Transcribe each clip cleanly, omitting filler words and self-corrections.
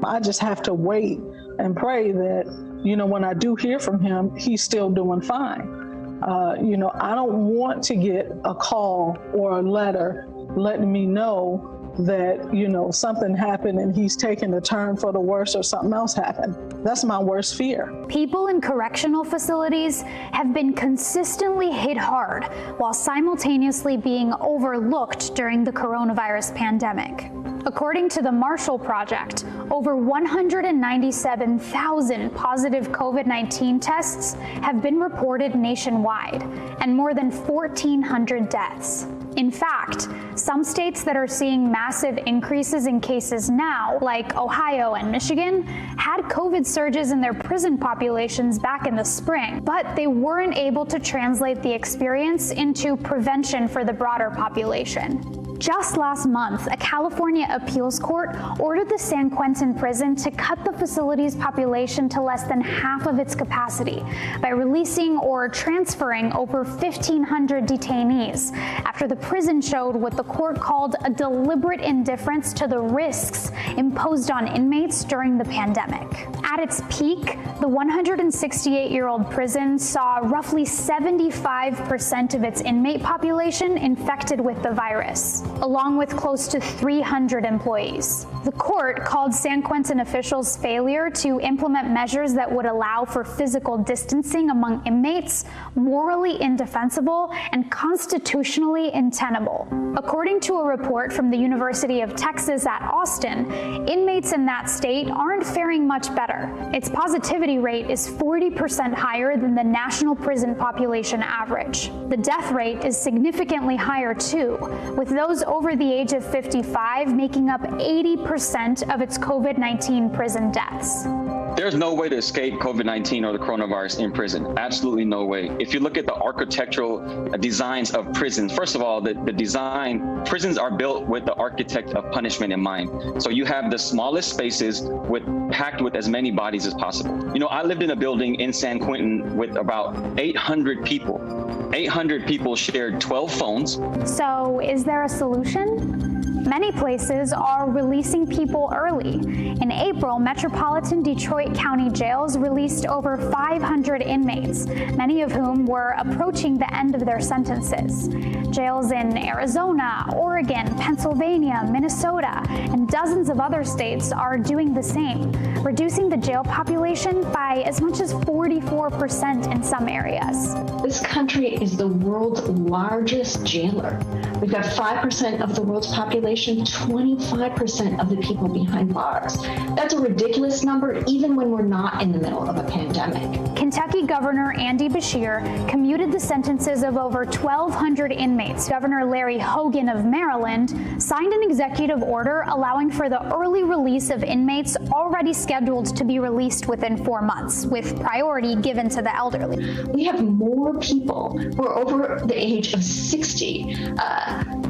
I just have to wait and pray that, when I do hear from him, he's still doing fine. I don't want to get a call or a letter letting me know that, something happened and he's taking a turn for the worse or something else happened. That's my worst fear. People in correctional facilities have been consistently hit hard while simultaneously being overlooked during the coronavirus pandemic. According to the Marshall Project, over 197,000 positive COVID-19 tests have been reported nationwide, and more than 1,400 deaths. In fact, some states that are seeing massive increases in cases now, like Ohio and Michigan, had COVID surges in their prison populations back in the spring, but they weren't able to translate the experience into prevention for the broader population. Just last month, a California appeals court ordered the San Quentin prison to cut the facility's population to less than half of its capacity by releasing or transferring over 1,500 detainees after the prison showed what the court called a deliberate indifference to the risks imposed on inmates during the pandemic. At its peak, the 168-year-old prison saw roughly 75% of its inmate population infected with the virus, along with close to 300 employees. The court called San Quentin officials' failure to implement measures that would allow for physical distancing among inmates morally indefensible and constitutionally untenable. According to a report from the University of Texas at Austin, inmates in that state aren't faring much better. Its positivity rate is 40% higher than the national prison population average. The death rate is significantly higher too, with those over the age of 55 making up 80% of its COVID-19 prison deaths. There's no way to escape COVID-19 or the coronavirus in prison. Absolutely no way. If you look at the architectural designs of prisons, first of all, prisons are built with the architect of punishment in mind. So you have the smallest spaces packed with as many bodies as possible. I lived in a building in San Quentin with about 800 people. 800 people shared 12 phones. So is there a solution? Many places are releasing people early. In April, Metropolitan Detroit County jails released over 500 inmates, many of whom were approaching the end of their sentences. Jails in Arizona, Oregon, Pennsylvania, Minnesota, and dozens of other states are doing the same, reducing the jail population by as much as 44% in some areas. This country is the world's largest jailer. We've got 5% of the world's population, 25% of the people behind bars. That's a ridiculous number, even when we're not in the middle of a pandemic. Kentucky Governor Andy Beshear commuted the sentences of over 1,200 inmates. Governor Larry Hogan of Maryland signed an executive order allowing for the early release of inmates already scheduled to be released within 4 months, with priority given to the elderly. We have more people who are over the age of 60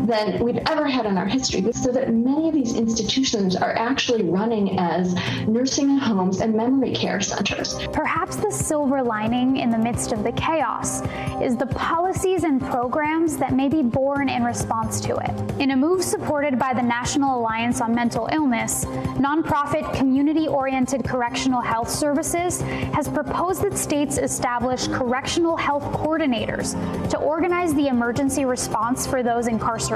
than we've ever had in our history, so that many of these institutions are actually running as nursing homes and memory care centers. Perhaps the silver lining in the midst of the chaos is the policies and programs that may be born in response to it. In a move supported by the National Alliance on Mental Illness, nonprofit community-oriented correctional health services has proposed that states establish correctional health coordinators to organize the emergency response for those incarcerated,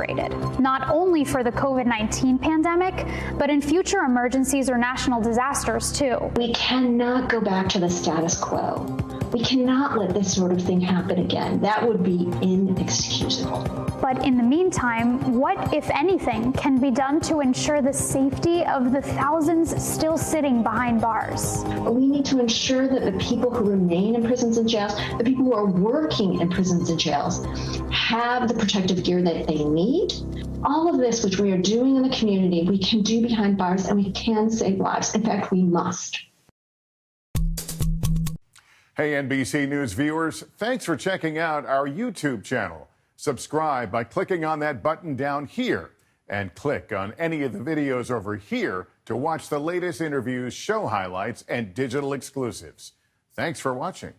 not only for the COVID-19 pandemic, but in future emergencies or national disasters too. We cannot go back to the status quo. We cannot let this sort of thing happen again. That would be inexcusable. But in the meantime, what, if anything, can be done to ensure the safety of the thousands still sitting behind bars? We need to ensure that the people who remain in prisons and jails, the people who are working in prisons and jails, have the protective gear that they need. All of this, which we are doing in the community, we can do behind bars, and we can save lives. In fact, we must. Hey, NBC News viewers, thanks for checking out our YouTube channel. Subscribe by clicking on that button down here, and click on any of the videos over here to watch the latest interviews, show highlights, and digital exclusives. Thanks for watching.